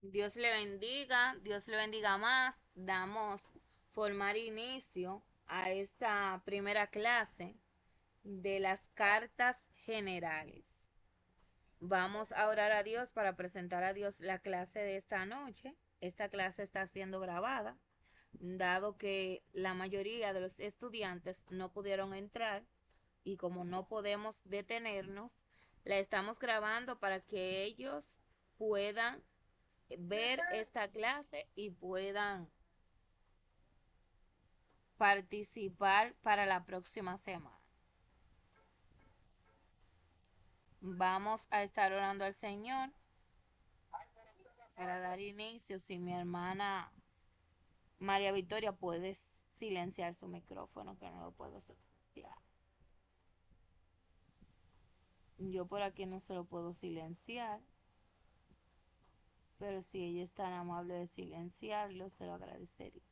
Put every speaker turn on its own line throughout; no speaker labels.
Dios le bendiga más. Damos formar inicio a esta primera clase de las cartas generales. Vamos a orar a Dios para presentar a Dios la clase de esta noche. Esta clase está siendo grabada, dado que la mayoría de los estudiantes no pudieron entrar y como no podemos detenernos, la estamos grabando para que ellos puedan ver esta clase y puedan participar para la próxima semana. Vamos a estar orando al Señor para dar inicio. Si mi hermana María Victoria puede silenciar su micrófono, que no lo puedo silenciar. Yo por aquí no se lo puedo silenciar, pero si ella es tan amable de silenciarlo, se lo agradecería.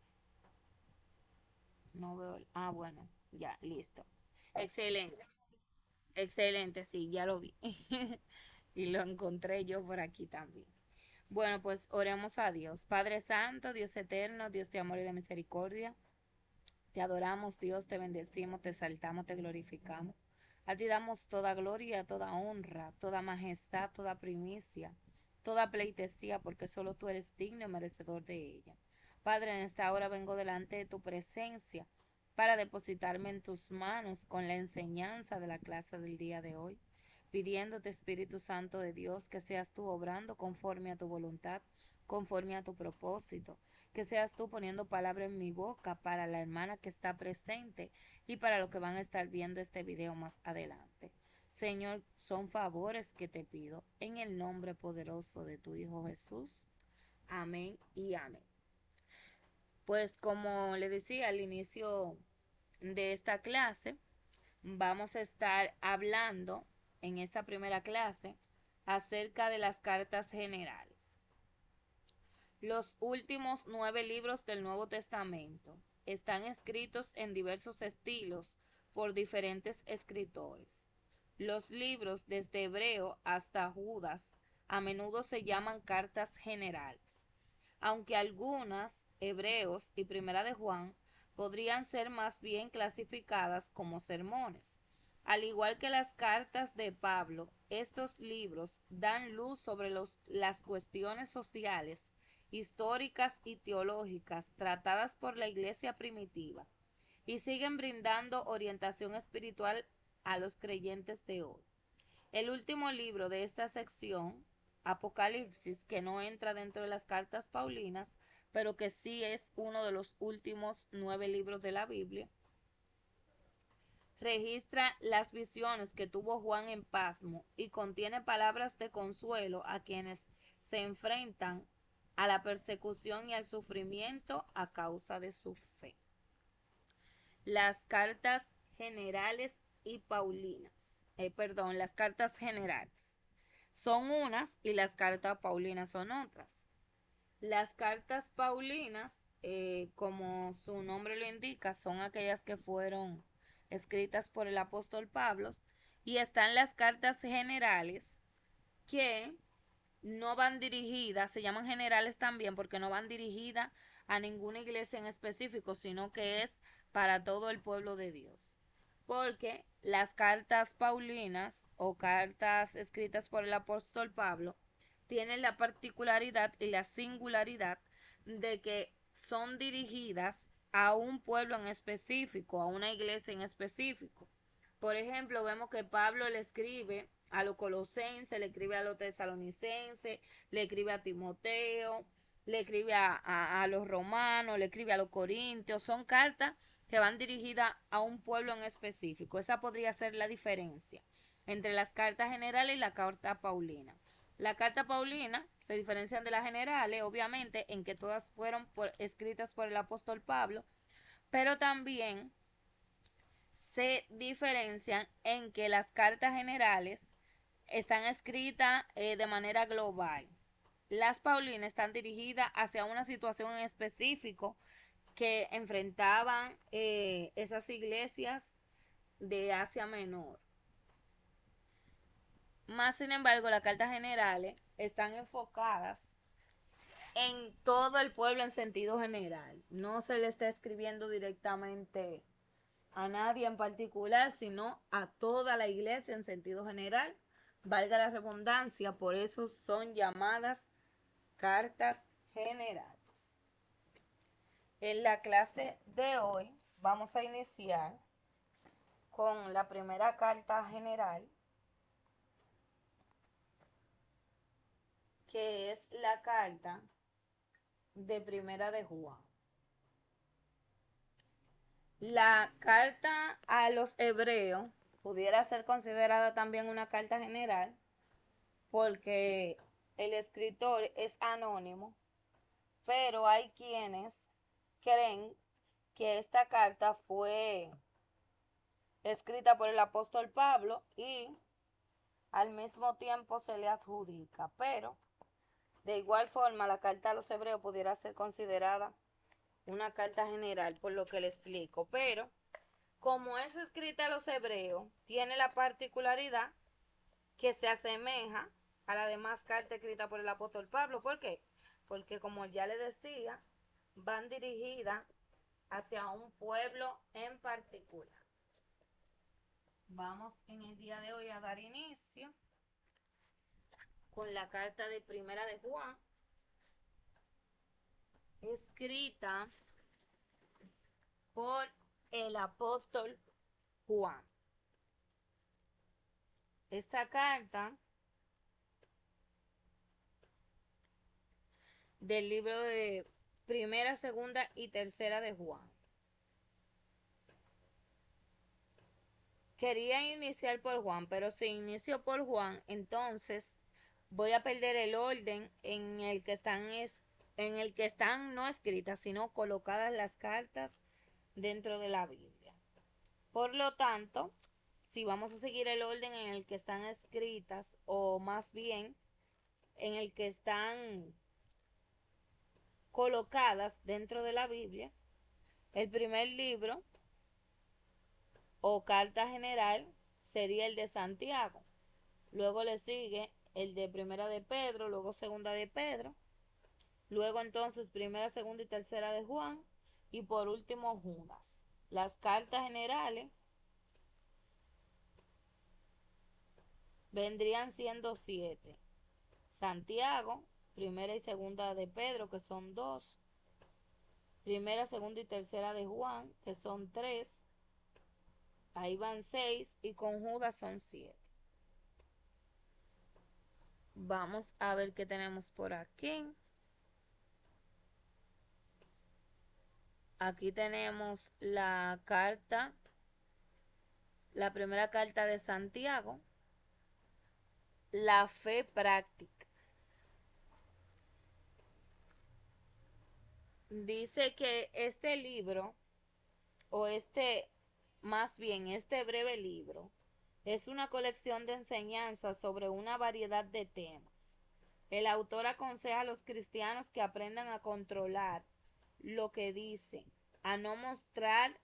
No veo. Bueno, ya, listo. Excelente, excelente, sí, ya lo vi. Y lo encontré yo por aquí también. Bueno, pues oremos a Dios. Padre Santo, Dios eterno, Dios de amor y de misericordia. Te adoramos, Dios, te bendecimos, te exaltamos, te glorificamos. A ti damos toda gloria, toda honra, toda majestad, toda primicia, toda pleitesía, porque solo tú eres digno y merecedor de ella. Padre, en esta hora vengo delante de tu presencia para depositarme en tus manos con la enseñanza de la clase del día de hoy, pidiéndote, Espíritu Santo de Dios, que seas tú obrando conforme a tu voluntad, conforme a tu propósito, que seas tú poniendo palabra en mi boca para la hermana que está presente y para los que van a estar viendo este video más adelante. Señor, son favores que te pido en el nombre poderoso de tu Hijo Jesús. Amén y amén. Pues como le decía al inicio de esta clase, vamos a estar hablando en esta primera clase acerca de las cartas generales. Los últimos 9 libros del Nuevo Testamento están escritos en diversos estilos por diferentes escritores. Los libros desde Hebreo hasta Judas a menudo se llaman cartas generales, aunque algunas, Hebreos y Primera de Juan, podrían ser más bien clasificadas como sermones. Al igual que las cartas de Pablo, estos libros dan luz sobre las cuestiones sociales, históricas y teológicas tratadas por la iglesia primitiva y siguen brindando orientación espiritual a los creyentes de hoy. El último libro de esta sección, Apocalipsis, que no entra dentro de las cartas paulinas, pero que sí es uno de los últimos 9 libros de la Biblia, registra las visiones que tuvo Juan en Pasmo y contiene palabras de consuelo a quienes se enfrentan a la persecución y al sufrimiento a causa de su fe. Las cartas generales y paulinas, las cartas generales son unas y las cartas paulinas son otras. Las cartas paulinas, como su nombre lo indica, son aquellas que fueron escritas por el apóstol Pablo, y están las cartas generales que no van dirigidas, se llaman generales también porque no van dirigidas a ninguna iglesia en específico, sino que es para todo el pueblo de Dios. Porque las cartas paulinas o cartas escritas por el apóstol Pablo tienen la particularidad y la singularidad de que son dirigidas a un pueblo en específico, a una iglesia en específico. Por ejemplo, vemos que Pablo le escribe a los colosenses, le escribe a los tesalonicenses, le escribe a Timoteo, le escribe a los romanos, le escribe a los corintios. Son cartas que van dirigidas a un pueblo en específico. Esa podría ser la diferencia entre las cartas generales y la carta paulina. La carta paulina se diferencian de las generales, obviamente, en que todas fueron escritas por el apóstol Pablo, pero también se diferencian en que las cartas generales están escritas de manera global. Las paulinas están dirigidas hacia una situación en específico que enfrentaban esas iglesias de Asia Menor. Más sin embargo, las cartas generales están enfocadas en todo el pueblo en sentido general. No se le está escribiendo directamente a nadie en particular, sino a toda la iglesia en sentido general. Valga la redundancia, por eso son llamadas cartas generales. En la clase de hoy vamos a iniciar con la primera carta general, que es la carta de Primera de Juan. La carta a los hebreos pudiera ser considerada también una carta general porque el escritor es anónimo, pero hay quienes creen que esta carta fue escrita por el apóstol Pablo y al mismo tiempo se le adjudica, pero de igual forma la carta a los hebreos pudiera ser considerada una carta general, por lo que le explico, pero como es escrita a los hebreos, tiene la particularidad que se asemeja a la demás carta escrita por el apóstol Pablo. ¿Por qué? Porque como ya le decía, van dirigidas hacia un pueblo en particular. Vamos en el día de hoy a dar inicio con la carta de Primera de Juan, escrita por el apóstol Juan. Esta carta del libro de Primera, Segunda y Tercera de Juan. Quería iniciar por Juan, pero si inicio por Juan, entonces voy a perder el orden en el que están no escritas, sino colocadas las cartas dentro de la Biblia. Por lo tanto, si vamos a seguir el orden en el que están escritas, o más bien en el que están colocadas dentro de la Biblia, el primer libro o carta general sería el de Santiago. Luego le sigue el de Primera de Pedro, luego Segunda de Pedro, luego entonces Primera, Segunda y Tercera de Juan, y por último Judas. Las cartas generales vendrían siendo 7. Santiago, Primera y Segunda de Pedro, que son 2. Primera, Segunda y Tercera de Juan, que son 3. Ahí van 6 y con Judas son 7. Vamos a ver qué tenemos por aquí. Aquí tenemos la primera carta de Santiago, la fe práctica. Dice que este libro, o más bien este breve libro, es una colección de enseñanzas sobre una variedad de temas. El autor aconseja a los cristianos que aprendan a controlar lo que dicen, a no mostrar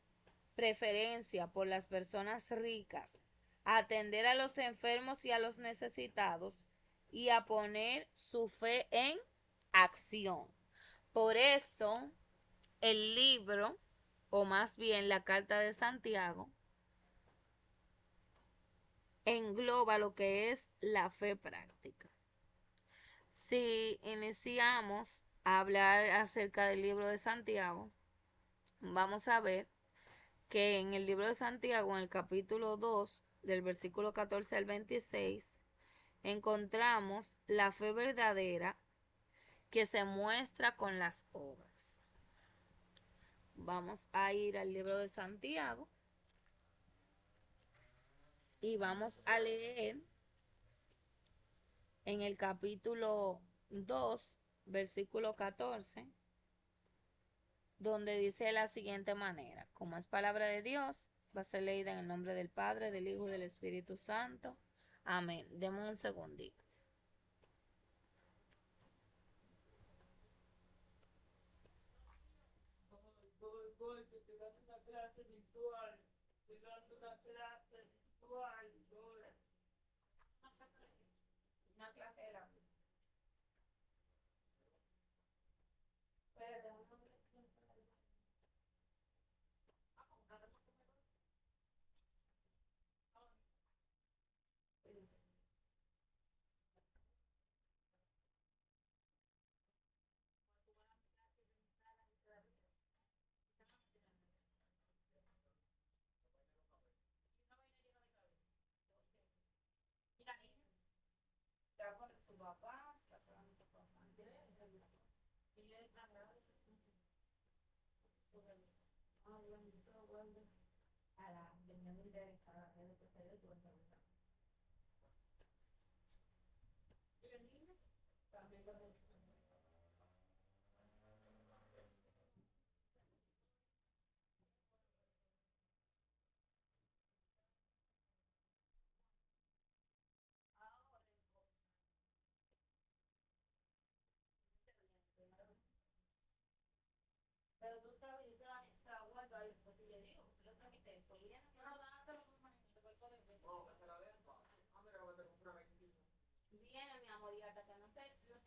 preferencia por las personas ricas, a atender a los enfermos y a los necesitados y a poner su fe en acción. Por eso el libro, o más bien la carta de Santiago, engloba lo que es la fe práctica. Si iniciamos a hablar acerca del libro de Santiago, vamos a ver que en el libro de Santiago, en el capítulo 2, del versículo 14 al 26, encontramos la fe verdadera que se muestra con las obras. Vamos a ir al libro de Santiago y vamos a leer en el capítulo 2, versículo 14, donde dice de la siguiente manera: como es palabra de Dios, va a ser leída en el nombre del Padre, del Hijo y del Espíritu Santo. Amén. Demos un segundito. Que te dan una clase virtual, te dan una clase virtual, una clase grande. Viene, mi amor, y hasta que no se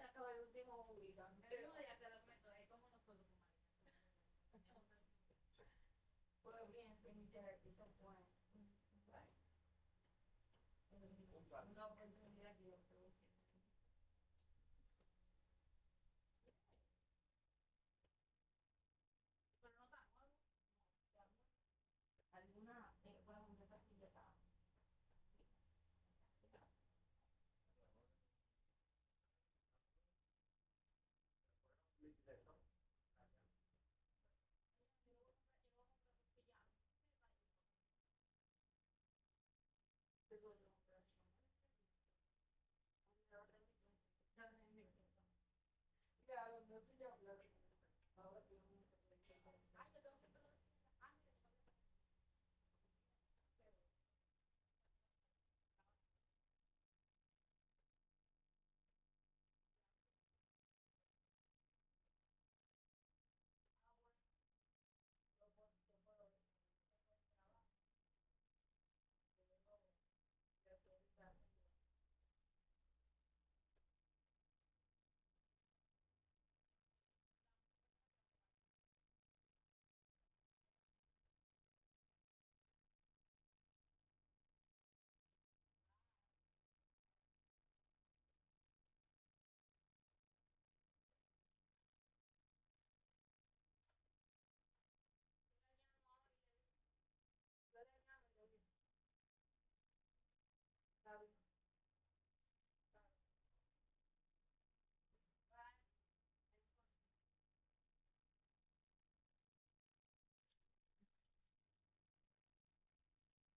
acaba el último juguito. El mismo día que lo meto, es como nosotros. Pues bien, sí, mi tía, eso fue una oportunidad que yo tuve. Alguna, bueno, muchas actividades.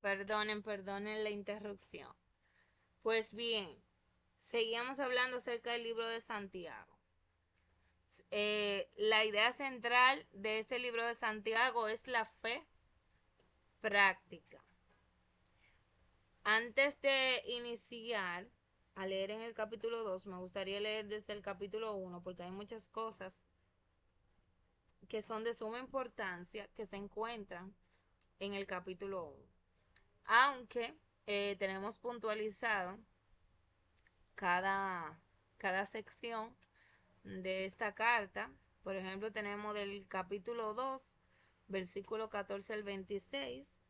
Perdonen, perdonen la interrupción. Pues bien, seguimos hablando acerca del libro de Santiago. La idea central de este libro de Santiago es la fe práctica. Antes de iniciar a leer en el capítulo 2, me gustaría leer desde el capítulo 1 porque hay muchas cosas que son de suma importancia que se encuentran en el capítulo 1. Aunque tenemos puntualizado cada, cada sección de esta carta. Por ejemplo, tenemos del capítulo 2, versículo 14 al 26,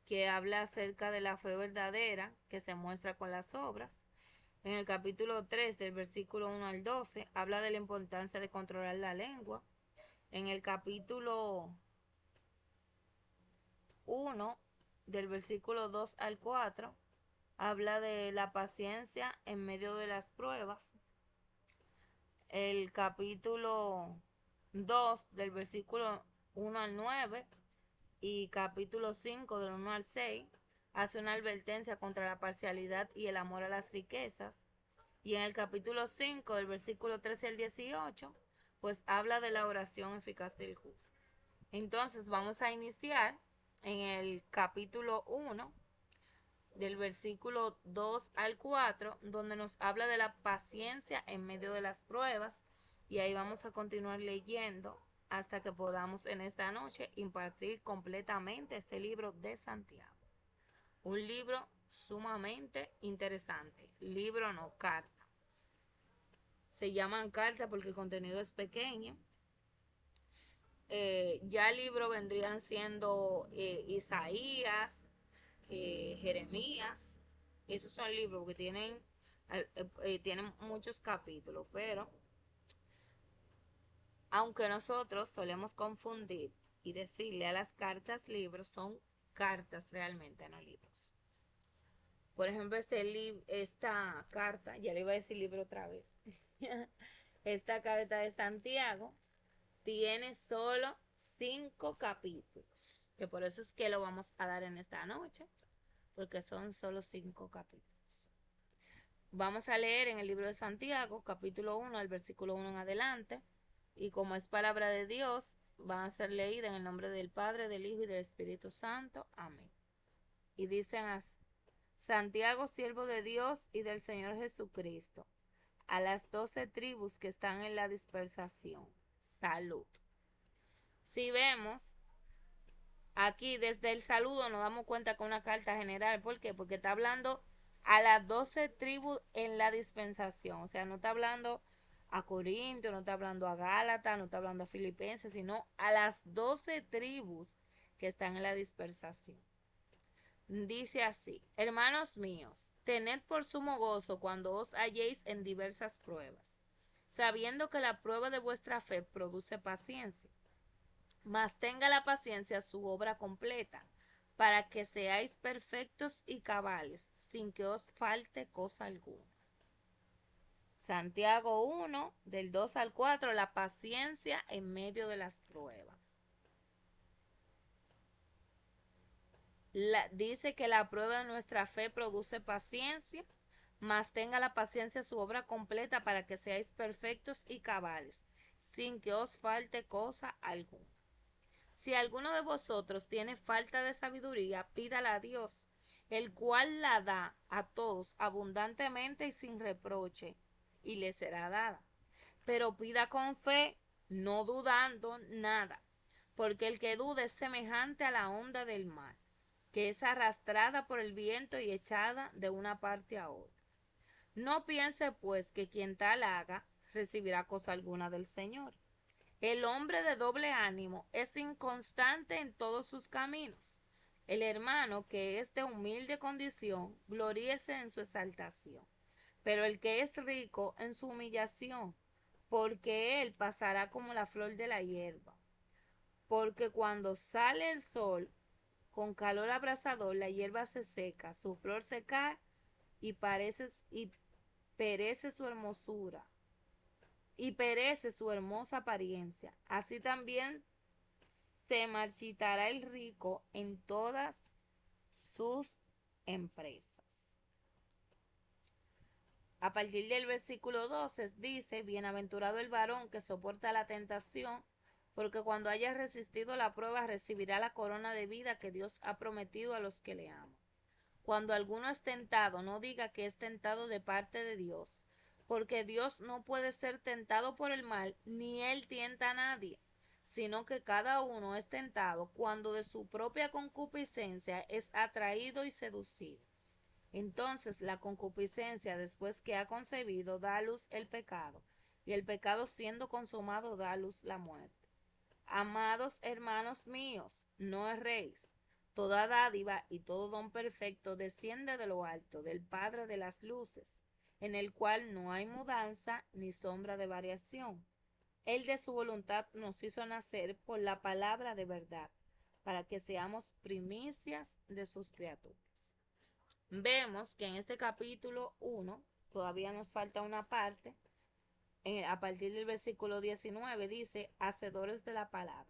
que habla acerca de la fe verdadera que se muestra con las obras. En el capítulo 3, del versículo 1 al 12, habla de la importancia de controlar la lengua. En el capítulo 1, del versículo 2 al 4, habla de la paciencia en medio de las pruebas. El capítulo 2 del versículo 1 al 9 y capítulo 5 del 1 al 6 hace una advertencia contra la parcialidad y el amor a las riquezas. Y en el capítulo 5 del versículo 13 al 18 pues habla de la oración eficaz del justo. Entonces vamos a iniciar en el capítulo 1 del versículo 2 al 4, donde nos habla de la paciencia en medio de las pruebas, y ahí vamos a continuar leyendo hasta que podamos en esta noche impartir completamente este libro de Santiago. Un libro sumamente interesante, libro no carta. Se llaman cartas porque el contenido es pequeño. Ya el libro vendrían siendo Isaías, Jeremías. Esos son libros que tienen muchos capítulos, pero aunque nosotros solemos confundir y decirle a las cartas libros, son cartas realmente, no libros. Por ejemplo, esta carta, ya le iba a decir libro otra vez, Esta carta de Santiago tiene solo 5 capítulos, que por eso es que lo vamos a dar en esta noche, porque son solo 5 capítulos. Vamos a leer en el libro de Santiago, capítulo 1, al versículo 1 en adelante, y como es palabra de Dios, van a ser leídas en el nombre del Padre, del Hijo y del Espíritu Santo. Amén. Y dicen así: Santiago, siervo de Dios y del Señor Jesucristo, a las 12 tribus que están en la dispersación, salud. Si vemos aquí desde el saludo nos damos cuenta que una carta general. ¿Por qué? Porque está hablando a las 12 tribus en la dispensación. O sea, no está hablando a Corintio, no está hablando a Gálatas, no está hablando a Filipenses, sino a las 12 tribus que están en la dispersación. Dice así: hermanos míos, tened por sumo gozo cuando os halléis en diversas pruebas, sabiendo que la prueba de vuestra fe produce paciencia. Mas tenga la paciencia su obra completa, para que seáis perfectos y cabales, sin que os falte cosa alguna. Santiago 1, del 2 al 4, la paciencia en medio de las pruebas. Dice que la prueba de nuestra fe produce paciencia, mas tenga la paciencia su obra completa para que seáis perfectos y cabales, sin que os falte cosa alguna. Si alguno de vosotros tiene falta de sabiduría, pídala a Dios, el cual la da a todos abundantemente y sin reproche, y le será dada. Pero pida con fe, no dudando nada, porque el que duda es semejante a la onda del mar, que es arrastrada por el viento y echada de una parte a otra. No piense pues que quien tal haga recibirá cosa alguna del Señor. El hombre de doble ánimo es inconstante en todos sus caminos. El hermano que es de humilde condición, gloríese en su exaltación, pero el que es rico en su humillación, porque él pasará como la flor de la hierba. Porque cuando sale el sol, con calor abrasador, la hierba se seca, su flor se cae y perece su hermosura, y perece su hermosa apariencia. Así también se marchitará el rico en todas sus empresas. A partir del versículo 12 dice: bienaventurado el varón que soporta la tentación, porque cuando haya resistido la prueba recibirá la corona de vida que Dios ha prometido a los que le aman. Cuando alguno es tentado, no diga que es tentado de parte de Dios, porque Dios no puede ser tentado por el mal, ni él tienta a nadie, sino que cada uno es tentado cuando de su propia concupiscencia es atraído y seducido. Entonces la concupiscencia, después que ha concebido, da a luz el pecado, y el pecado, siendo consumado, da a luz la muerte. Amados hermanos míos, no erréis. Toda dádiva y todo don perfecto desciende de lo alto, del Padre de las luces, en el cual no hay mudanza ni sombra de variación. Él de su voluntad nos hizo nacer por la palabra de verdad, para que seamos primicias de sus criaturas. Vemos que en este capítulo 1 todavía nos falta una parte. A partir del versículo 19 dice: hacedores de la palabra.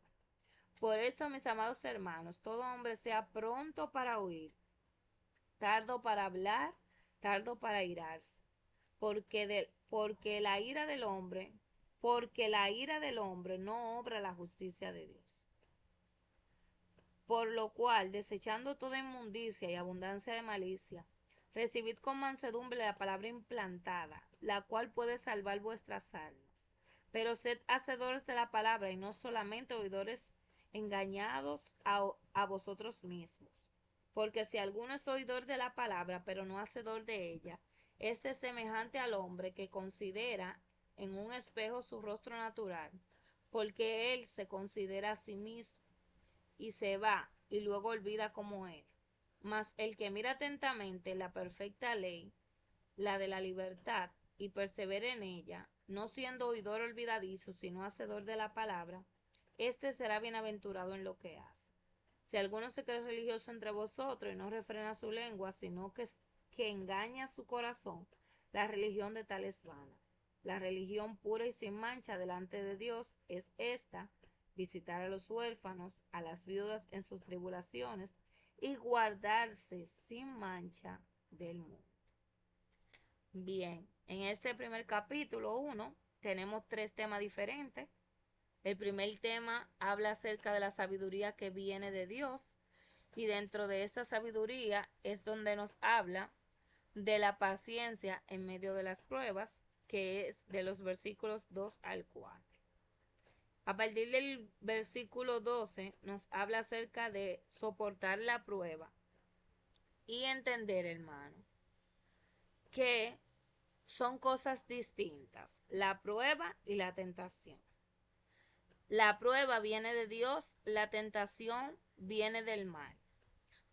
Por eso, mis amados hermanos, todo hombre sea pronto para oír, tardo para hablar, tardo para irarse, porque la ira del hombre no obra la justicia de Dios. Por lo cual, desechando toda inmundicia y abundancia de malicia, recibid con mansedumbre la palabra implantada, la cual puede salvar vuestras almas. Pero sed hacedores de la palabra y no solamente oidores, engañados a vosotros mismos. Porque si alguno es oidor de la palabra, pero no hacedor de ella, este es semejante al hombre que considera en un espejo su rostro natural, porque él se considera a sí mismo y se va y luego olvida cómo era. Mas el que mira atentamente la perfecta ley, la de la libertad, y persevera en ella, no siendo oidor olvidadizo, sino hacedor de la palabra, éste será bienaventurado en lo que hace. Si alguno se cree religioso entre vosotros y no refrena su lengua, sino que engaña su corazón, la religión de tal es vana. La religión pura y sin mancha delante de Dios es esta: visitar a los huérfanos, a las viudas en sus tribulaciones y guardarse sin mancha del mundo. Bien, en este primer capítulo 1 tenemos 3 temas diferentes. El primer tema habla acerca de la sabiduría que viene de Dios, y dentro de esta sabiduría es donde nos habla de la paciencia en medio de las pruebas, que es de los versículos 2 al 4. A partir del versículo 12 nos habla acerca de soportar la prueba y entender, hermano, que son cosas distintas, la prueba y la tentación. La prueba viene de Dios, la tentación viene del mal.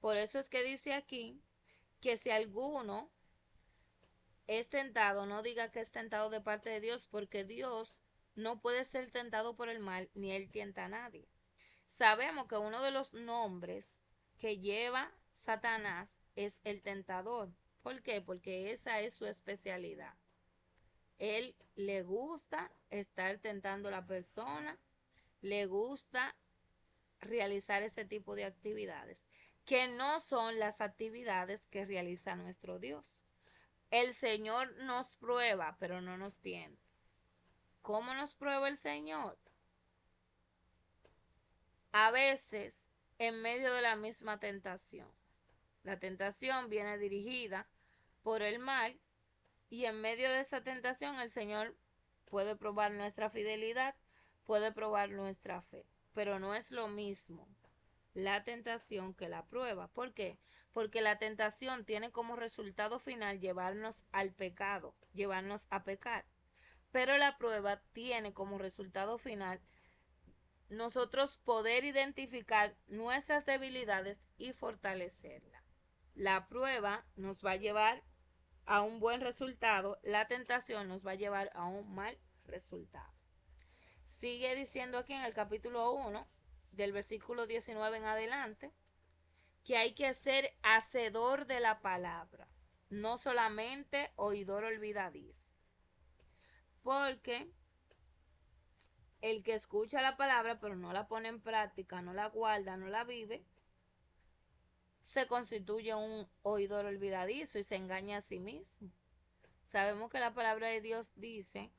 Por eso es que dice aquí que si alguno es tentado, no diga que es tentado de parte de Dios, porque Dios no puede ser tentado por el mal, ni él tienta a nadie. Sabemos que uno de los nombres que lleva Satanás es el tentador. ¿Por qué? Porque esa es su especialidad. Él le gusta estar tentando a la persona, le gusta realizar este tipo de actividades, que no son las actividades que realiza nuestro Dios. El Señor nos prueba, pero no nos tienta. ¿Cómo nos prueba el Señor? A veces en medio de la misma tentación. La tentación viene dirigida por el mal, y en medio de esa tentación el Señor puede probar nuestra fidelidad, puede probar nuestra fe, pero no es lo mismo la tentación que la prueba. ¿Por qué? Porque la tentación tiene como resultado final llevarnos al pecado, llevarnos a pecar, pero la prueba tiene como resultado final nosotros poder identificar nuestras debilidades y fortalecerlas. La prueba nos va a llevar a un buen resultado, la tentación nos va a llevar a un mal resultado. Sigue diciendo aquí en el capítulo 1, del versículo 19 en adelante, que hay que ser hacedor de la palabra, no solamente oidor olvidadizo. Porque el que escucha la palabra pero no la pone en práctica, no la guarda, no la vive, se constituye un oidor olvidadizo y se engaña a sí mismo. Sabemos que la palabra de Dios dice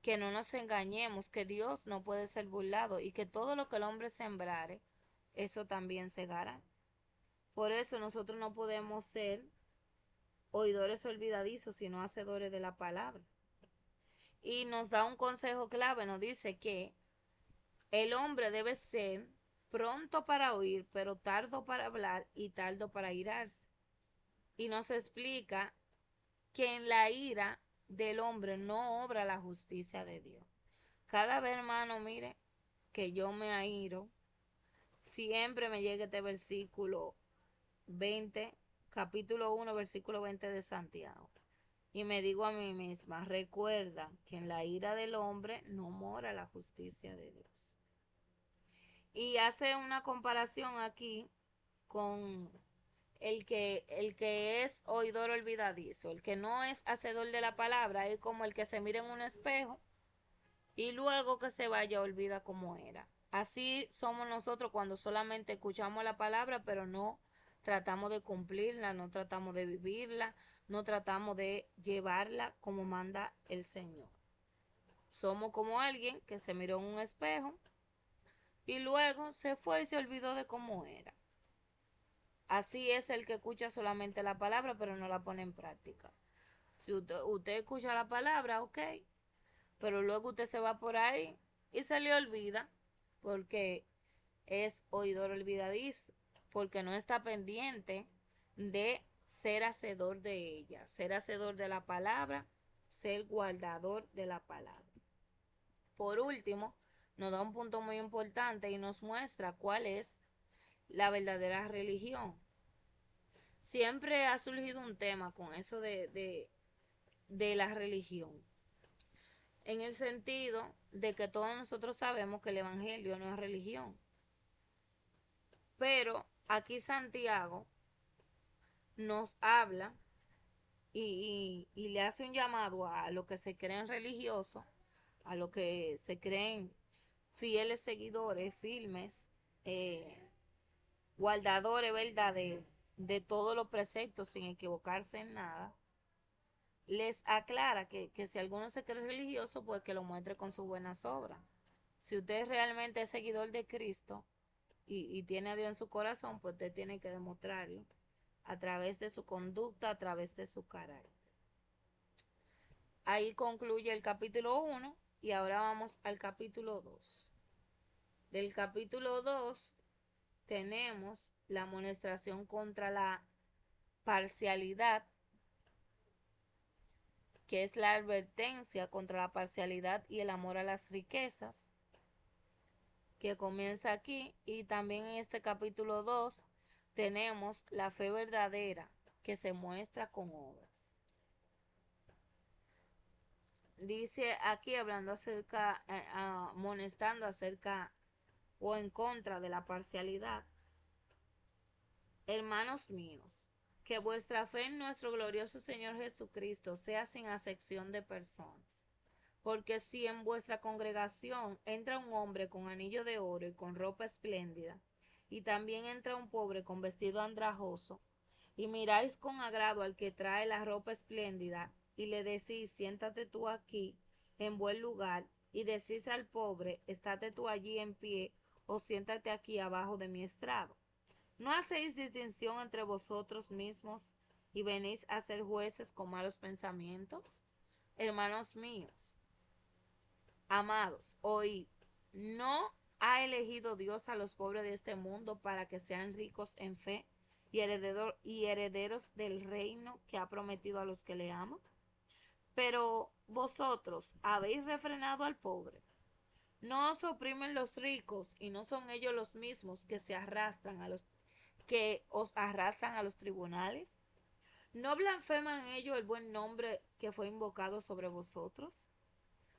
que no nos engañemos, que Dios no puede ser burlado y que todo lo que el hombre sembrare, eso también segará. Por eso nosotros no podemos ser oidores olvidadizos, sino hacedores de la palabra. Y nos da un consejo clave, nos dice que el hombre debe ser pronto para oír, pero tardo para hablar y tardo para irarse. Y nos explica que en la ira del hombre no obra la justicia de Dios. Cada vez, hermano, mire, que yo me airo, siempre me llega este versículo 20, capítulo 1, versículo 20 de Santiago. Y me digo a mí misma, recuerda que en la ira del hombre no mora la justicia de Dios. Y hace una comparación aquí con el que es oidor olvidadizo. El que no es hacedor de la palabra es como el que se mira en un espejo y luego que se vaya olvida cómo era. Así somos nosotros cuando solamente escuchamos la palabra, pero no tratamos de cumplirla, no tratamos de vivirla, no tratamos de llevarla como manda el Señor. Somos como alguien que se miró en un espejo y luego se fue y se olvidó de cómo era. Así es el que escucha solamente la palabra, pero no la pone en práctica. Si usted escucha la palabra, ok, pero luego usted se va por ahí y se le olvida, porque es oidor olvidadizo, porque no está pendiente de ser hacedor de ella, ser hacedor de la palabra, ser guardador de la palabra. Por último, nos da un punto muy importante y nos muestra cuál es la verdadera religión. Siempre ha surgido un tema con eso de la religión, en el sentido de que todos nosotros sabemos que el Evangelio no es religión. Pero aquí Santiago nos habla y le hace un llamado a los que se creen religiosos, a los que se creen fieles seguidores, firmes, eh, guardadores, ¿verdad? De todos los preceptos sin equivocarse en nada, les aclara que si alguno se cree religioso, pues que lo muestre con sus buenas obras. Si usted realmente es seguidor de Cristo y tiene a Dios en su corazón, pues usted tiene que demostrarlo a través de su conducta, a través de su carácter. Ahí concluye el capítulo 1 y ahora vamos al capítulo 2. Del capítulo 2 tenemos la amonestación contra la parcialidad, que es la advertencia contra la parcialidad y el amor a las riquezas, que comienza aquí. Y también en este capítulo 2 tenemos la fe verdadera, que se muestra con obras. Dice aquí hablando acerca, amonestando acerca o en contra de la parcialidad. Hermanos míos, que vuestra fe en nuestro glorioso Señor Jesucristo sea sin acepción de personas. Porque si en vuestra congregación entra un hombre con anillo de oro y con ropa espléndida, y también entra un pobre con vestido andrajoso, y miráis con agrado al que trae la ropa espléndida, y le decís, siéntate tú aquí, en buen lugar, y decís al pobre, estate tú allí en pie, o siéntate aquí abajo de mi estrado. ¿No hacéis distinción entre vosotros mismos y venís a ser jueces con malos pensamientos? Hermanos míos, amados, oíd, ¿no ha elegido Dios a los pobres de este mundo para que sean ricos en fe y herederos del reino que ha prometido a los que le aman? Pero vosotros habéis refrenado al pobre. ¿No os oprimen los ricos y no son ellos los mismos que os arrastran a los tribunales? ¿No blasfeman ellos el buen nombre que fue invocado sobre vosotros?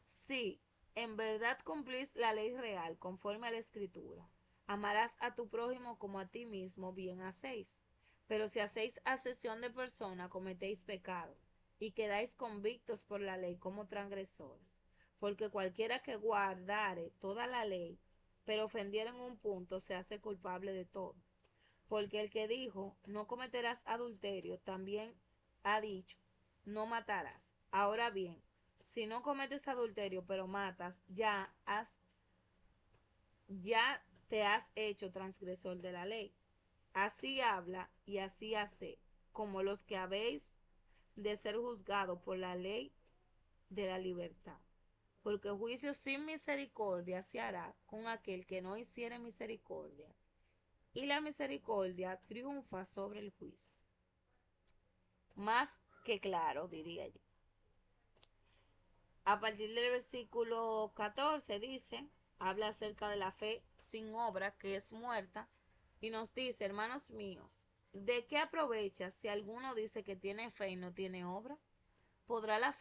Sí, en verdad cumplís la ley real conforme a la escritura. Amarás a tu prójimo como a ti mismo, bien hacéis. Pero si hacéis acepción de persona, cometéis pecado, y quedáis convictos por la ley como transgresores. Porque cualquiera que guardare toda la ley, pero ofendiera en un punto, se hace culpable de todo. Porque el que dijo, no cometerás adulterio, también ha dicho, no matarás. Ahora bien, si no cometes adulterio, pero matas, ya te has hecho transgresor de la ley. Así habla y así hace, como los que habéis de ser juzgados por la ley de la libertad. Porque juicio sin misericordia se hará con aquel que no hiciere misericordia, y la misericordia triunfa sobre el juicio. Más que claro, diría yo. A partir del versículo 14 dice, habla acerca de la fe sin obra, que es muerta, y nos dice, hermanos míos, ¿de qué aprovecha si alguno dice que tiene fe y no tiene obra? ¿Podrá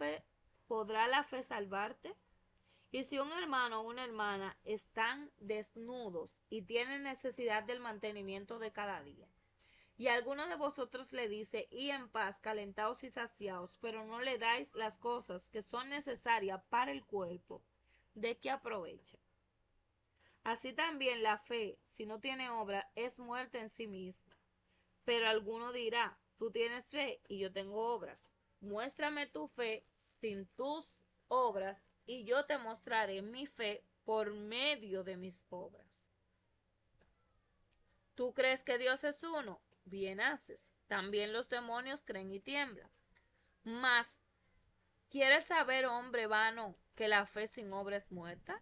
podrá la fe salvarte? Y si un hermano o una hermana están desnudos y tienen necesidad del mantenimiento de cada día, y alguno de vosotros le dice, y en paz, calentaos y saciaos, pero no le dais las cosas que son necesarias para el cuerpo, ¿de qué aprovecha? Así también la fe, si no tiene obra, es muerta en sí misma. Pero alguno dirá, tú tienes fe y yo tengo obras. Muéstrame tu fe sin tus obras y yo te mostraré mi fe por medio de mis obras. ¿Tú crees que Dios es uno? Bien haces. También los demonios creen y tiemblan. Mas, ¿quieres saber, hombre vano, que la fe sin obra es muerta?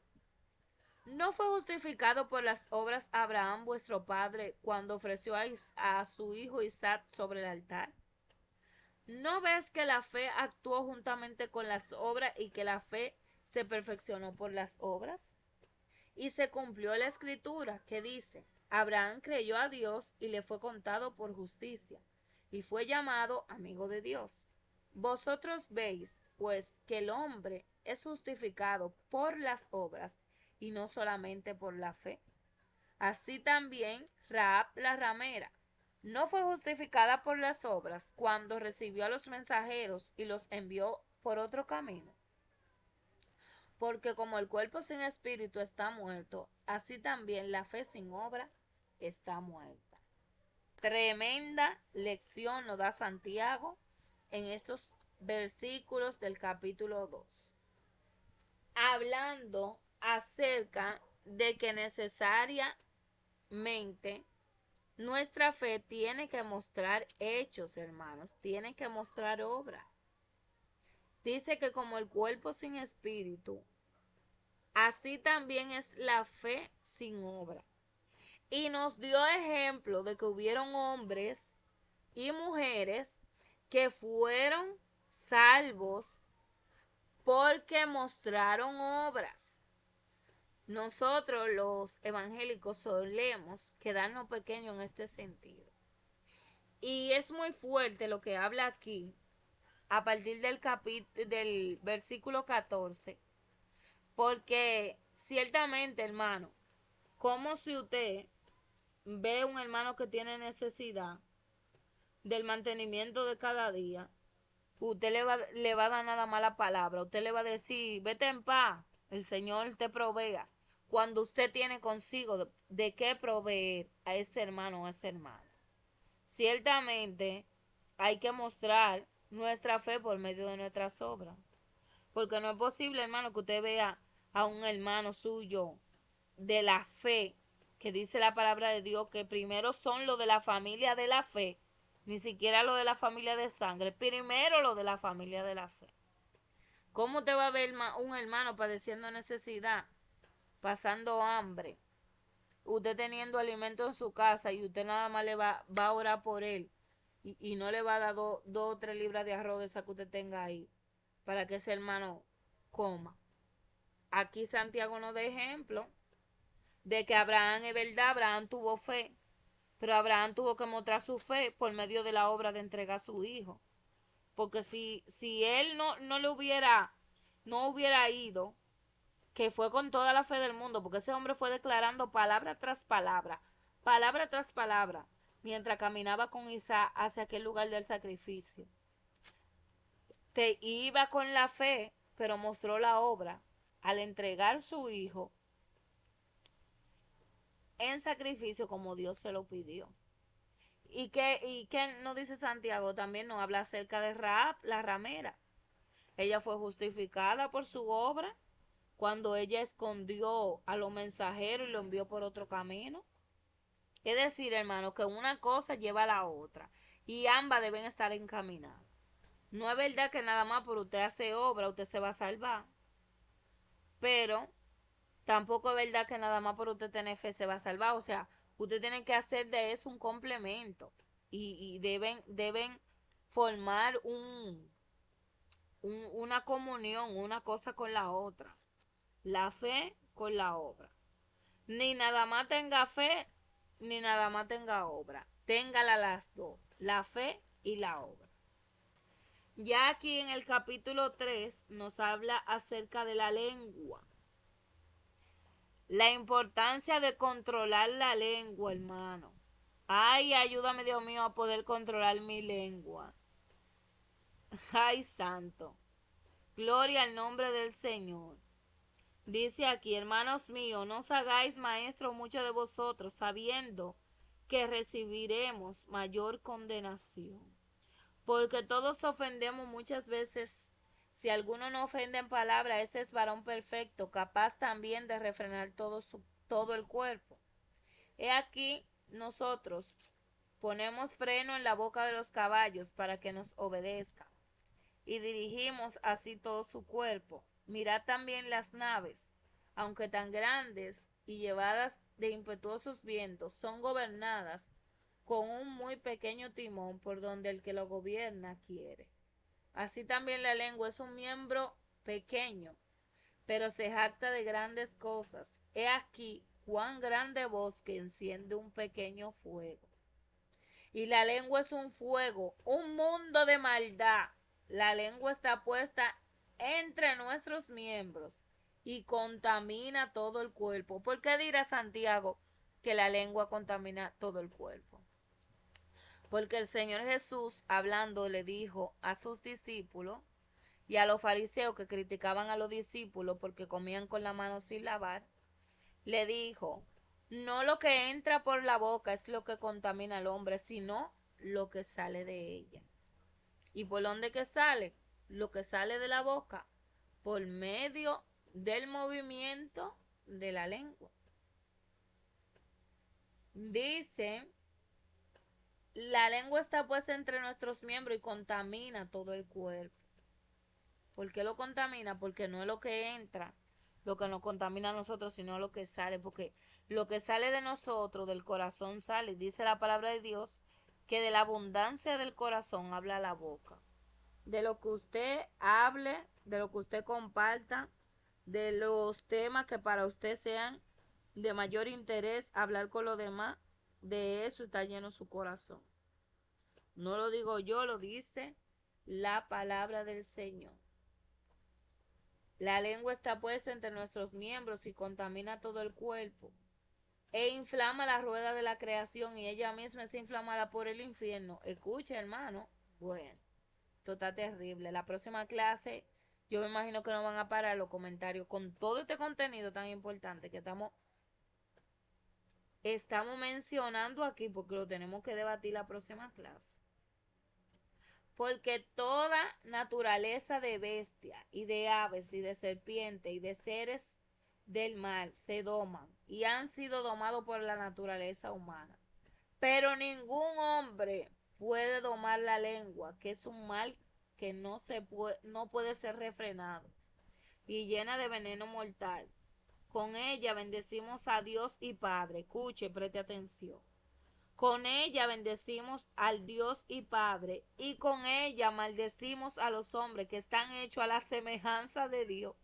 ¿No fue justificado por las obras Abraham vuestro padre cuando ofreció a su hijo Isaac sobre el altar? ¿No ves que la fe actuó juntamente con las obras y que la fe se perfeccionó por las obras? Y se cumplió la escritura que dice, Abraham creyó a Dios y le fue contado por justicia, y fue llamado amigo de Dios. Vosotros veis, pues, que el hombre es justificado por las obras y no solamente por la fe. Así también Rahab la ramera, no fue justificada por las obras cuando recibió a los mensajeros y los envió por otro camino. Porque como el cuerpo sin espíritu está muerto, así también la fe sin obra está muerta. Tremenda lección nos da Santiago en estos versículos del capítulo 2, hablando acerca de que necesariamente nuestra fe tiene que mostrar hechos, hermanos, tiene que mostrar obra. Dice que como el cuerpo sin espíritu, así también es la fe sin obra. Y nos dio ejemplo de que hubieron hombres y mujeres que fueron salvos porque mostraron obras. Nosotros los evangélicos solemos quedarnos pequeños en este sentido. Y es muy fuerte lo que habla aquí a partir del versículo 14, porque ciertamente, hermano, como si usted ve un hermano que tiene necesidad del mantenimiento de cada día, usted le va a dar nada más la palabra, usted le va a decir, vete en paz, el Señor te provea, cuando usted tiene consigo de qué proveer a ese hermano o a esa hermana. Ciertamente hay que mostrar nuestra fe por medio de nuestras obras, porque no es posible, hermano, que usted vea a un hermano suyo de la fe, que dice la palabra de Dios que primero son los de la familia de la fe, ni siquiera lo de la familia de sangre, primero lo de la familia de la fe. ¿Cómo te va a ver un hermano padeciendo necesidad, pasando hambre, usted teniendo alimento en su casa y usted nada más va a orar por él y no le va a dar dos o tres libras de arroz de esa que usted tenga ahí para que ese hermano coma? Aquí Santiago nos da ejemplo de que Abraham, es verdad, Abraham tuvo fe, pero Abraham tuvo que mostrar su fe por medio de la obra de entregar a su hijo. Porque si él no hubiera ido, que fue con toda la fe del mundo, porque ese hombre fue declarando palabra tras palabra, mientras caminaba con Isaac hacia aquel lugar del sacrificio. Te iba con la fe, pero mostró la obra al entregar su hijo en sacrificio como Dios se lo pidió. ¿Y qué nos dice Santiago? También nos habla acerca de Rahab, la ramera. Ella fue justificada por su obra cuando ella escondió a los mensajeros y lo envió por otro camino. Es decir, hermano, que una cosa lleva a la otra y ambas deben estar encaminadas. No es verdad que nada más por usted hacer obra usted se va a salvar, pero tampoco es verdad que nada más por usted tener fe se va a salvar. O sea, usted tiene que hacer de eso un complemento y deben formar una comunión, una cosa con la otra. La fe con la obra. Ni nada más tenga fe, ni nada más tenga obra. Téngala las dos, la fe y la obra. Ya aquí en el capítulo 3 nos habla acerca de la lengua. La importancia de controlar la lengua, hermano. Ay, ayúdame, Dios mío, a poder controlar mi lengua. Ay, santo. Gloria al nombre del Señor. Dice aquí, hermanos míos, no os hagáis maestros muchos de vosotros, sabiendo que recibiremos mayor condenación. Porque todos ofendemos muchas veces. Si alguno no ofende en palabra, este es varón perfecto, capaz también de refrenar todo el cuerpo. He aquí, nosotros ponemos freno en la boca de los caballos para que nos obedezcan, y dirigimos así todo su cuerpo. Mirad también las naves, aunque tan grandes y llevadas de impetuosos vientos, son gobernadas con un muy pequeño timón por donde el que lo gobierna quiere. Así también la lengua es un miembro pequeño, pero se jacta de grandes cosas. He aquí cuán grande bosque enciende un pequeño fuego. Y la lengua es un fuego, un mundo de maldad. La lengua está puesta entre nuestros miembros y contamina todo el cuerpo. ¿Por qué dirá Santiago que la lengua contamina todo el cuerpo? Porque el Señor Jesús, hablando, le dijo a sus discípulos y a los fariseos que criticaban a los discípulos porque comían con la mano sin lavar, le dijo, no lo que entra por la boca es lo que contamina al hombre, sino lo que sale de ella. ¿Y por dónde que sale? Lo que sale de la boca, por medio del movimiento de la lengua. Dice, la lengua está puesta entre nuestros miembros y contamina todo el cuerpo. ¿Por qué lo contamina? Porque no es lo que entra lo que nos contamina a nosotros, sino lo que sale. Porque lo que sale de nosotros, del corazón sale. Dice la palabra de Dios que de la abundancia del corazón habla la boca. De lo que usted hable, de lo que usted comparta, de los temas que para usted sean de mayor interés, hablar con los demás, de eso está lleno su corazón. No lo digo yo, lo dice la palabra del Señor. La lengua está puesta entre nuestros miembros y contamina todo el cuerpo e inflama la rueda de la creación y ella misma es inflamada por el infierno. Escucha, hermano. Bueno, esto está terrible. La próxima clase, yo me imagino que no van a parar los comentarios con todo este contenido tan importante que estamos mencionando aquí porque lo tenemos que debatir la próxima clase. Porque toda naturaleza de bestia y de aves y de serpiente y de seres del mar se doman y han sido domados por la naturaleza humana. Pero ningún hombre puede domar la lengua, que es un mal que no puede ser refrenado y llena de veneno mortal. Con ella bendecimos a Dios y Padre. Escuche, preste atención. Con ella bendecimos al Dios y Padre, y con ella maldecimos a los hombres que están hechos a la semejanza de Dios.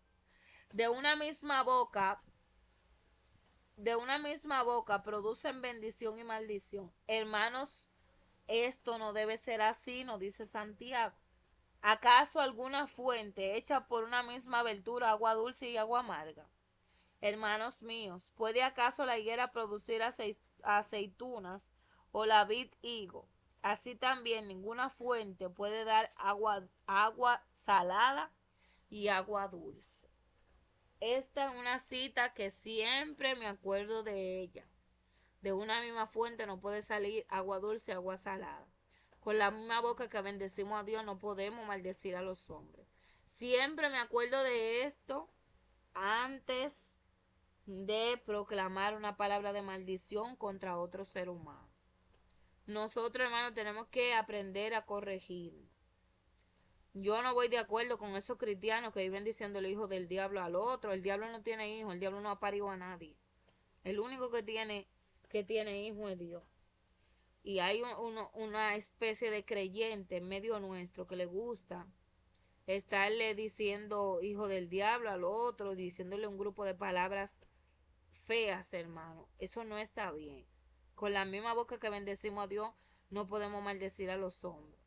De una misma boca, de una misma boca producen bendición y maldición. Hermanos, esto no debe ser así, nos dice Santiago. ¿Acaso alguna fuente hecha por una misma abertura, agua dulce y agua amarga? Hermanos míos, ¿puede acaso la higuera producir aceitunas o la vid higo? Así también ninguna fuente puede dar agua salada y agua dulce. Esta es una cita que siempre me acuerdo de ella. De una misma fuente no puede salir agua dulce y agua salada. Con la misma boca que bendecimos a Dios no podemos maldecir a los hombres. Siempre me acuerdo de esto antes de proclamar una palabra de maldición contra otro ser humano. Nosotros, hermanos, tenemos que aprender a corregir. Yo no voy de acuerdo con esos cristianos que viven diciendo el hijo del diablo al otro. El diablo no tiene hijo, el diablo no ha parido a nadie. El único que tiene hijo es Dios. Y hay una especie de creyente en medio nuestro que le gusta estarle diciendo hijo del diablo al otro, diciéndole un grupo de palabras feas, hermano. Eso no está bien. Con la misma boca que bendecimos a Dios, no podemos maldecir a los hombres.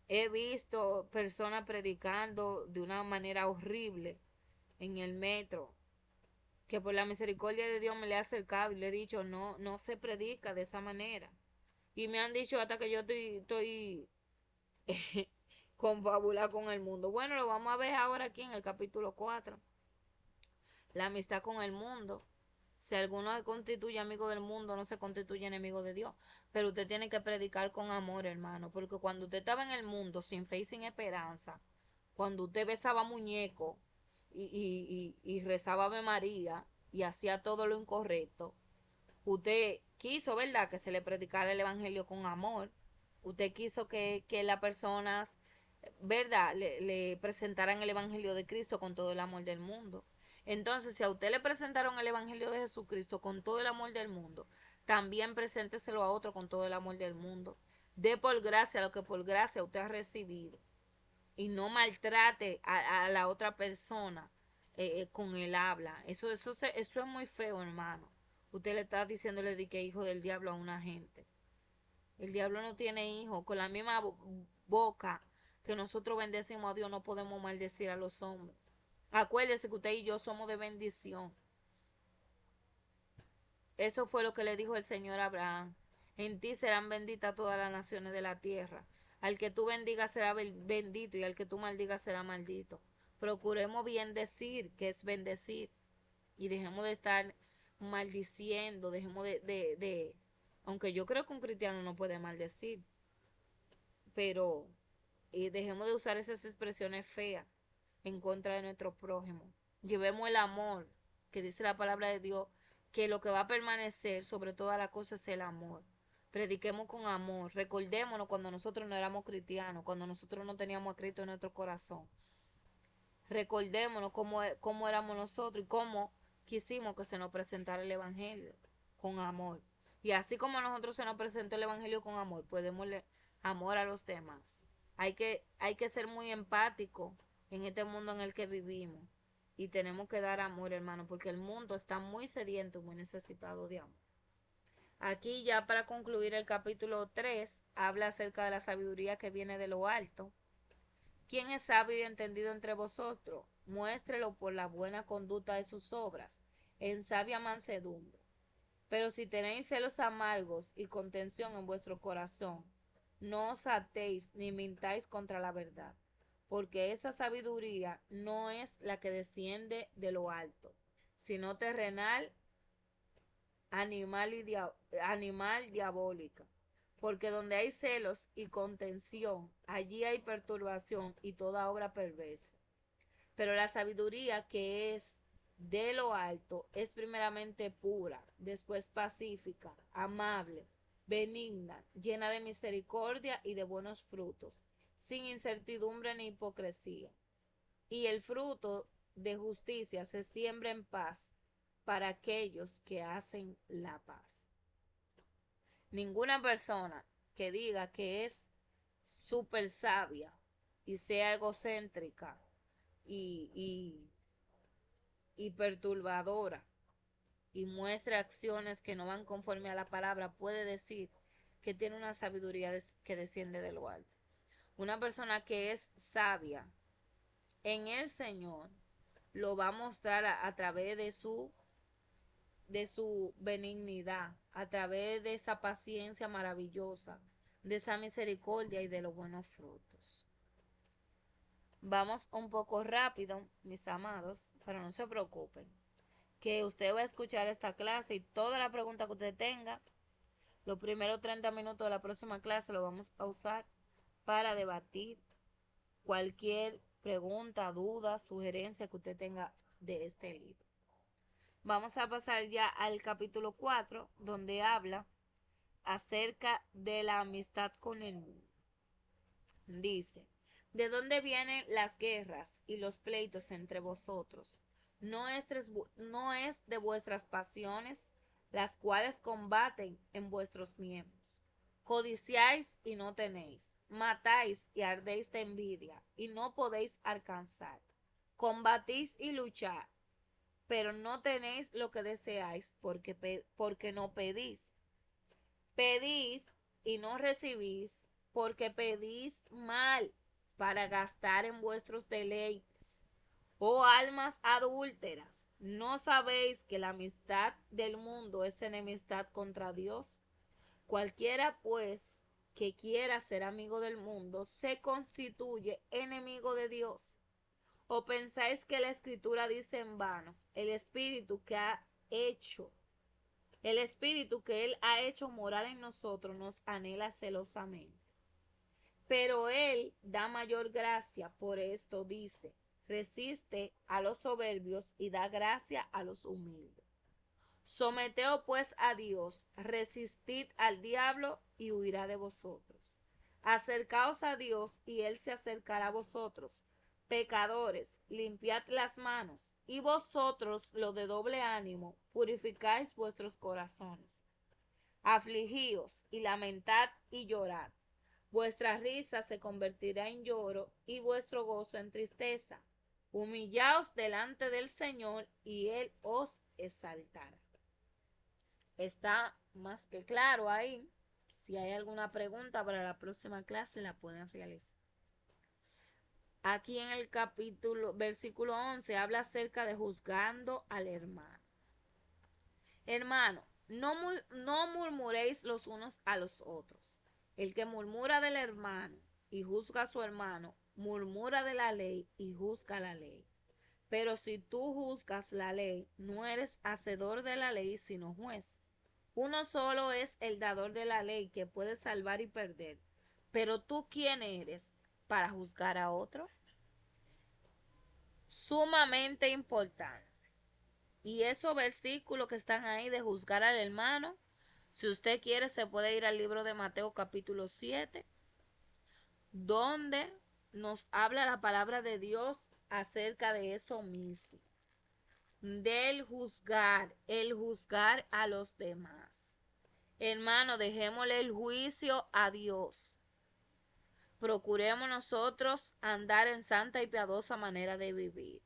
He visto personas predicando de una manera horrible en el metro, que por la misericordia de Dios me le he acercado y le he dicho, no, no se predica de esa manera. Y me han dicho hasta que yo estoy confabulada con el mundo. Bueno, lo vamos a ver ahora aquí en el capítulo 4. La amistad con el mundo. Si alguno se constituye amigo del mundo, no se constituye enemigo de Dios. Pero usted tiene que predicar con amor, hermano. Porque cuando usted estaba en el mundo, sin fe y sin esperanza, cuando usted besaba muñeco y rezaba Ave María y hacía todo lo incorrecto, usted quiso, ¿verdad?, que se le predicara el evangelio con amor. Usted quiso que las personas, ¿verdad?, le presentaran el evangelio de Cristo con todo el amor del mundo. Entonces, si a usted le presentaron el evangelio de Jesucristo con todo el amor del mundo, también presénteselo a otro con todo el amor del mundo. Dé por gracia lo que por gracia usted ha recibido. Y no maltrate a la otra persona con el habla. Eso es muy feo, hermano. Usted le está diciéndole de que hijo del diablo a una gente. El diablo no tiene hijo. Con la misma boca que nosotros bendecimos a Dios, no podemos maldecir a los hombres. Acuérdese que usted y yo somos de bendición. Eso fue lo que le dijo el Señor a Abraham. En ti serán benditas todas las naciones de la tierra. Al que tú bendigas será bendito y al que tú maldigas será maldito. Procuremos bien decir, que es bendecir, y dejemos de estar maldiciendo, dejemos aunque yo creo que un cristiano no puede maldecir, pero dejemos de usar esas expresiones feas en contra de nuestro prójimo. Llevemos el amor, que dice la palabra de Dios, que lo que va a permanecer sobre todas las cosas es el amor. Prediquemos con amor. Recordémonos cuando nosotros no éramos cristianos, cuando nosotros no teníamos a Cristo en nuestro corazón. Recordémonos cómo éramos nosotros y cómo quisimos que se nos presentara el Evangelio con amor. Y así como nosotros se nos presentó el Evangelio con amor, pues démosle amor a los demás. Hay que ser muy empático en este mundo en el que vivimos. Y tenemos que dar amor, hermano, porque el mundo está muy sediento, muy necesitado de amor. Aquí ya para concluir el capítulo 3, habla acerca de la sabiduría que viene de lo alto. ¿Quién es sabio y entendido entre vosotros? Muéstrelo por la buena conducta de sus obras, en sabia mansedumbre. Pero si tenéis celos amargos y contención en vuestro corazón, no os atéis ni mintáis contra la verdad, porque esa sabiduría no es la que desciende de lo alto, sino terrenal, animal diabólica. Porque donde hay celos y contención, allí hay perturbación y toda obra perversa. Pero la sabiduría que es de lo alto es primeramente pura, después pacífica, amable, benigna, llena de misericordia y de buenos frutos, sin incertidumbre ni hipocresía. Y el fruto de justicia se siembra en paz para aquellos que hacen la paz. Ninguna persona que diga que es súper sabia y sea egocéntrica y, y, y perturbadora y muestre acciones que no van conforme a la palabra, puede decir que tiene una sabiduría que desciende de lo alto. Una persona que es sabia en el Señor lo va a mostrar a través de su benignidad, a través de esa paciencia maravillosa, de esa misericordia y de los buenos frutos. Vamos un poco rápido, mis amados, pero no se preocupen, que usted va a escuchar esta clase y toda la pregunta que usted tenga, los primeros 30 minutos de la próxima clase lo vamos a usar para debatir cualquier pregunta, duda, sugerencia que usted tenga de este libro. Vamos a pasar ya al capítulo 4, donde habla acerca de la amistad con el mundo. Dice, ¿de dónde vienen las guerras y los pleitos entre vosotros? ¿No es de vuestras pasiones, las cuales combaten en vuestros miembros? Codiciáis y no tenéis, matáis y ardéis de envidia y no podéis alcanzar. Combatís y lucháis, pero no tenéis lo que deseáis porque no pedís. Pedís y no recibís porque pedís mal para gastar en vuestros deleites. Oh almas adúlteras, ¿no sabéis que la amistad del mundo es enemistad contra Dios? Cualquiera, pues, que quiera ser amigo del mundo, se constituye enemigo de Dios. ¿O pensáis que la Escritura dice en vano, el Espíritu que Él ha hecho morar en nosotros nos anhela celosamente? Pero Él da mayor gracia, por esto dice, resiste a los soberbios y da gracia a los humildes. Someteos pues a Dios, resistid al diablo y huirá de vosotros. Acercaos a Dios y Él se acercará a vosotros. Pecadores, limpiad las manos, y vosotros, los de doble ánimo, purificáis vuestros corazones. Afligíos y lamentad y llorad. Vuestra risa se convertirá en lloro y vuestro gozo en tristeza. Humillaos delante del Señor y Él os exaltará. Está más que claro ahí. Si hay alguna pregunta para la próxima clase, la pueden realizar. Aquí en el versículo 11, habla acerca de juzgando al hermano. Hermano, no murmuréis los unos a los otros. El que murmura del hermano y juzga a su hermano, murmura de la ley y juzga la ley. Pero si tú juzgas la ley, no eres hacedor de la ley, sino juez. Uno solo es el dador de la ley que puede salvar y perder. Pero tú, ¿quién eres para juzgar a otro? Sumamente importante. Y esos versículos que están ahí de juzgar al hermano, si usted quiere se puede ir al libro de Mateo capítulo 7, donde nos habla la palabra de Dios acerca de eso mismo, del juzgar, el juzgar a los demás. Hermano, dejémosle el juicio a Dios. Procuremos nosotros andar en santa y piadosa manera de vivir.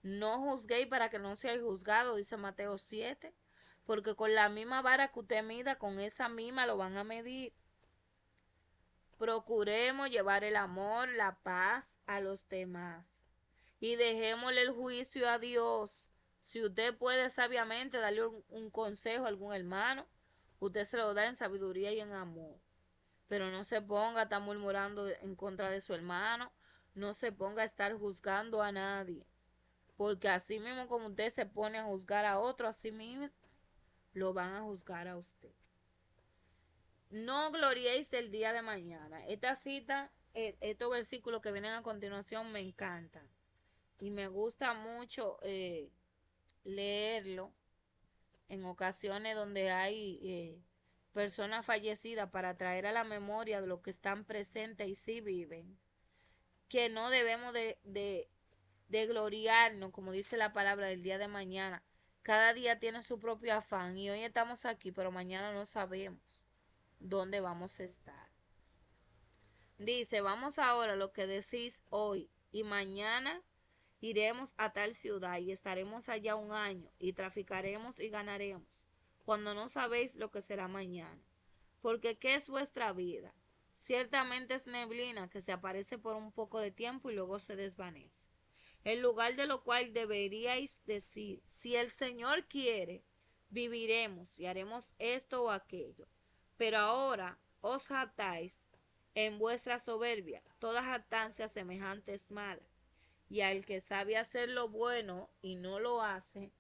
No juzguéis para que no seáis juzgados, dice Mateo 7, porque con la misma vara que usted mida, con esa misma lo van a medir. Procuremos llevar el amor, la paz a los demás y dejémosle el juicio a Dios. Si usted puede sabiamente darle un consejo a algún hermano, usted se lo da en sabiduría y en amor. Pero no se ponga a estar murmurando en contra de su hermano, no se ponga a estar juzgando a nadie. Porque así mismo como usted se pone a juzgar a otro, así mismo lo van a juzgar a usted. No gloriéis del día de mañana. Esta cita, estos versículos que vienen a continuación me encantan. Y me gusta mucho leerlo en ocasiones donde hay personas fallecidas para traer a la memoria de los que están presentes y sí viven. Que no debemos de gloriarnos, como dice la palabra del día de mañana. Cada día tiene su propio afán y hoy estamos aquí, pero mañana no sabemos dónde vamos a estar. Dice, vamos ahora a lo que decís hoy y mañana iremos a tal ciudad y estaremos allá un año y traficaremos y ganaremos, cuando no sabéis lo que será mañana. Porque ¿qué es vuestra vida? Ciertamente es neblina que se aparece por un poco de tiempo y luego se desvanece. En lugar de lo cual deberíais decir, si el Señor quiere, viviremos y haremos esto o aquello. Pero ahora os jactáis en vuestra soberbia, toda jactancia semejante es mala. Y al que sabe hacer lo bueno y no lo hace,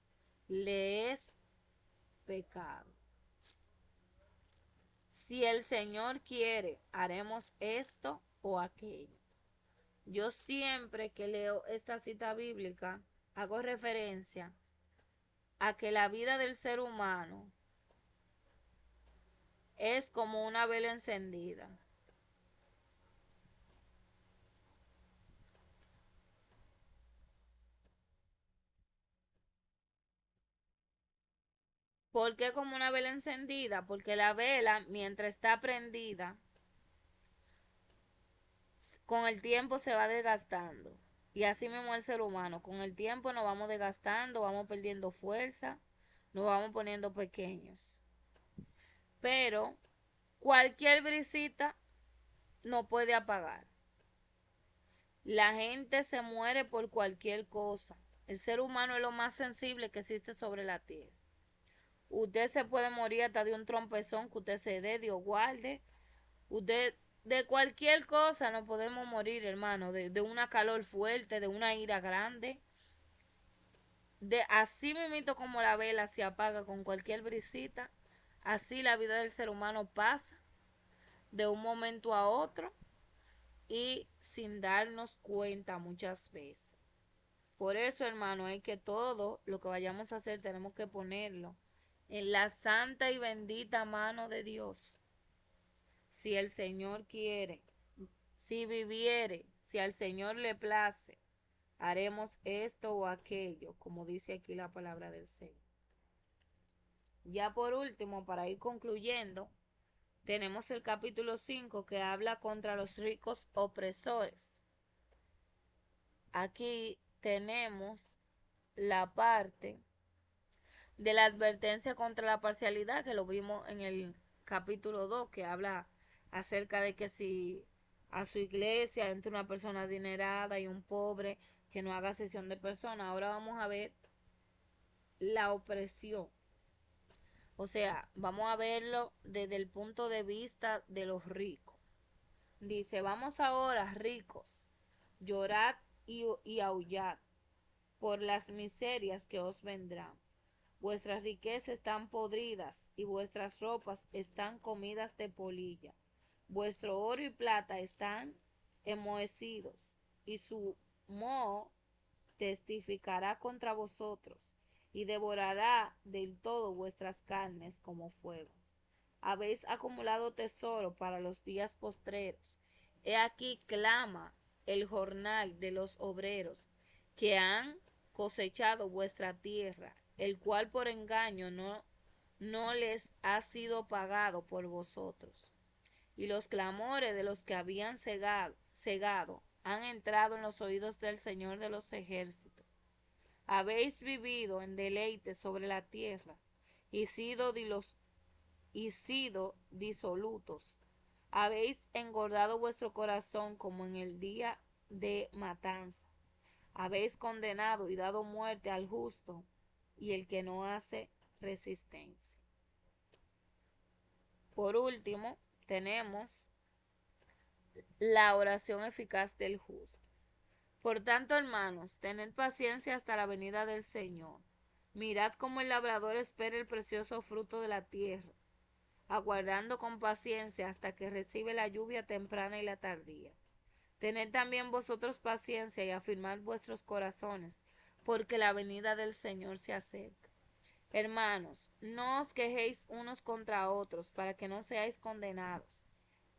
le es pecado. Si el Señor quiere, haremos esto o aquello. Yo siempre que leo esta cita bíblica hago referencia a que la vida del ser humano es como una vela encendida. ¿Por qué como una vela encendida? Porque la vela, mientras está prendida, con el tiempo se va desgastando. Y así mismo el ser humano, con el tiempo nos vamos desgastando, vamos perdiendo fuerza, nos vamos poniendo pequeños. Pero cualquier brisita no puede apagar. La gente se muere por cualquier cosa. El ser humano es lo más sensible que existe sobre la tierra. Usted se puede morir hasta de un trompezón que usted se dé, Dios guarde. Usted, de cualquier cosa nos podemos morir, hermano. De una calor fuerte, de una ira grande. De así mismo como la vela se apaga con cualquier brisita, así la vida del ser humano pasa de un momento a otro y sin darnos cuenta muchas veces. Por eso, hermano, es que todo lo que vayamos a hacer tenemos que ponerlo en la santa y bendita mano de Dios. Si el Señor quiere, si viviere, si al Señor le place, haremos esto o aquello, como dice aquí la palabra del Señor. Ya por último, para ir concluyendo, tenemos el capítulo 5 que habla contra los ricos opresores. Aquí tenemos la parte de la advertencia contra la parcialidad, que lo vimos en el capítulo 2, que habla acerca de que si a su iglesia entra una persona adinerada y un pobre, que no haga sesión de personas. Ahora vamos a ver la opresión. O sea, vamos a verlo desde el punto de vista de los ricos. Dice, vamos ahora, ricos, llorad y aullad por las miserias que os vendrán. Vuestras riquezas están podridas y vuestras ropas están comidas de polilla. Vuestro oro y plata están enmohecidos y su moho testificará contra vosotros y devorará del todo vuestras carnes como fuego. Habéis acumulado tesoro para los días postreros. He aquí clama el jornal de los obreros que han cosechado vuestra tierra, el cual por engaño no les ha sido pagado por vosotros. Y los clamores de los que habían cegado han entrado en los oídos del Señor de los ejércitos. Habéis vivido en deleite sobre la tierra y sido disolutos. Habéis engordado vuestro corazón como en el día de matanza. Habéis condenado y dado muerte al justo y el que no hace resistencia. Por último, tenemos la oración eficaz del justo. Por tanto, hermanos, tened paciencia hasta la venida del Señor. Mirad cómo el labrador espera el precioso fruto de la tierra, aguardando con paciencia hasta que recibe la lluvia temprana y la tardía. Tened también vosotros paciencia y afirmad vuestros corazones, porque la venida del Señor se acerca. Hermanos, no os quejéis unos contra otros, para que no seáis condenados.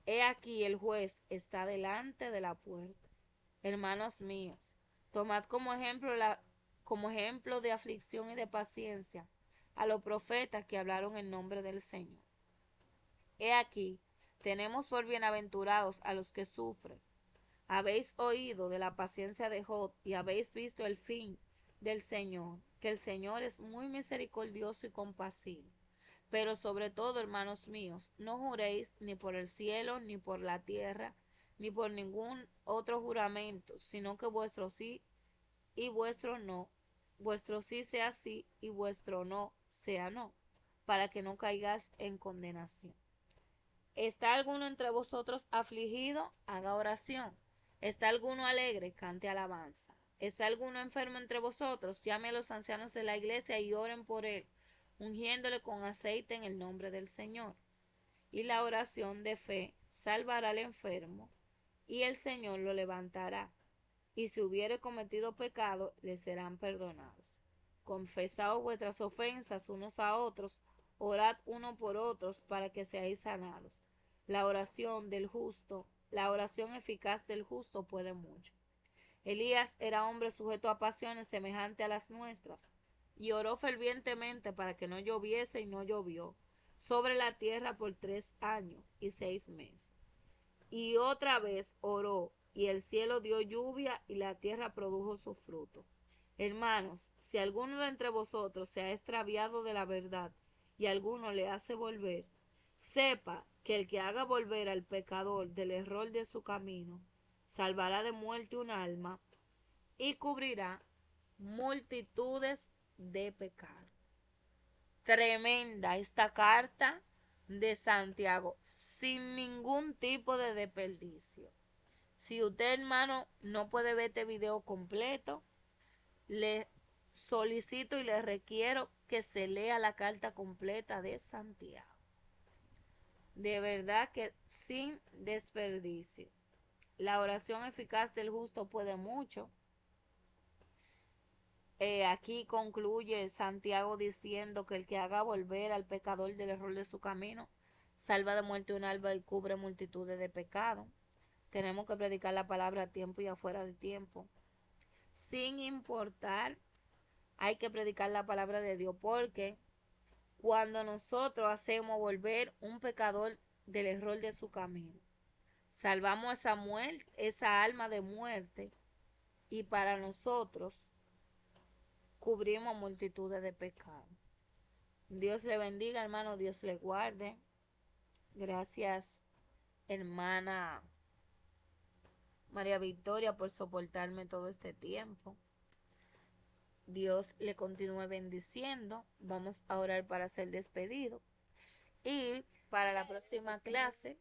He aquí el juez está delante de la puerta. Hermanos míos, tomad como ejemplo de aflicción y de paciencia a los profetas que hablaron en nombre del Señor. He aquí, tenemos por bienaventurados a los que sufren. Habéis oído de la paciencia de Job y habéis visto el fin del Señor, que el Señor es muy misericordioso y compasivo. Pero sobre todo, hermanos míos, no juréis ni por el cielo, ni por la tierra, ni por ningún otro juramento, sino que vuestro sí y vuestro sí sea sí y vuestro no sea no, para que no caigáis en condenación. ¿Está alguno entre vosotros afligido? Haga oración. ¿Está alguno alegre? Cante alabanza. ¿Está alguno enfermo entre vosotros? Llame a los ancianos de la iglesia y oren por él, ungiéndole con aceite en el nombre del Señor. Y la oración de fe salvará al enfermo, y el Señor lo levantará. Y si hubiere cometido pecado, le serán perdonados. Confesaos vuestras ofensas unos a otros, orad uno por otros para que seáis sanados. La oración eficaz del justo puede mucho. Elías era hombre sujeto a pasiones semejantes a las nuestras, y oró fervientemente para que no lloviese y no llovió sobre la tierra por 3 años y 6 meses. Y otra vez oró, y el cielo dio lluvia y la tierra produjo su fruto. Hermanos, si alguno de entre vosotros se ha extraviado de la verdad y alguno le hace volver, sepa que el que haga volver al pecador del error de su camino, salvará de muerte un alma y cubrirá multitudes de pecados. Tremenda esta carta de Santiago, sin ningún tipo de desperdicio. Si usted, hermano, no puede ver este video completo, le solicito y le requiero que se lea la carta completa de Santiago. De verdad que sin desperdicio. La oración eficaz del justo puede mucho. Aquí concluye Santiago diciendo que el que haga volver al pecador del error de su camino, salva de muerte un alma y cubre multitudes de pecados. Tenemos que predicar la palabra a tiempo y afuera de tiempo. Sin importar, hay que predicar la palabra de Dios, porque cuando nosotros hacemos volver un pecador del error de su camino, salvamos esa alma de muerte, y para nosotros cubrimos multitudes de pecados. Dios le bendiga, hermano, Dios le guarde. Gracias, hermana María Victoria, por soportarme todo este tiempo. Dios le continúe bendiciendo. Vamos a orar para ser despedido. Y para la próxima clase,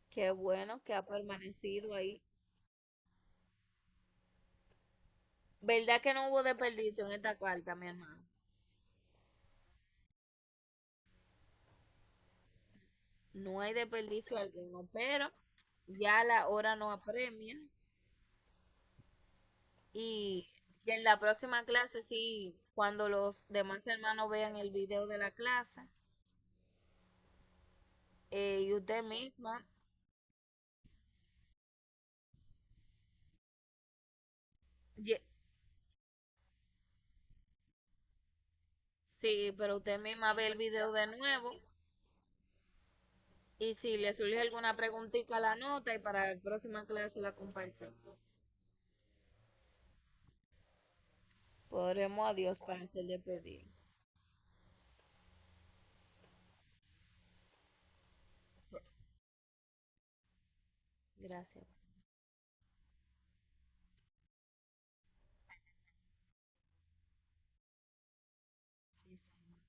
qué bueno que ha permanecido ahí. ¿Verdad que no hubo desperdicio en esta carta, mi hermano? No hay desperdicio alguno, pero ya la hora no apremia y, y en la próxima clase, sí, cuando los demás hermanos vean el video de la clase, y usted misma, ye- sí, pero usted misma ve el video de nuevo y si le surge alguna preguntita la nota y para la próxima clase la comparte. Oremos a Dios para hacerle pedir. Gracias. Sí, Señor.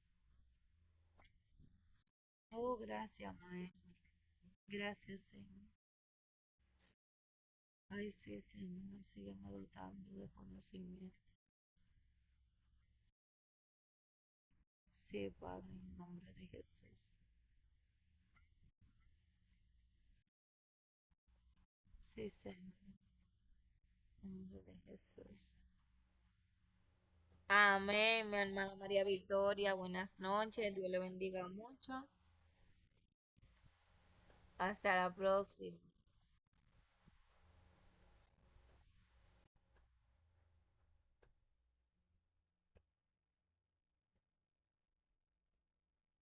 Oh, gracias, Maestro. Gracias, Señor. Ay, sí, Señor. Sígueme dotando de conocimiento. Sí, Padre, en el nombre de Jesús. Sí, Señor, en el nombre de Jesús. Amén, mi hermana María Victoria. Buenas noches. Dios le bendiga mucho. Hasta la próxima.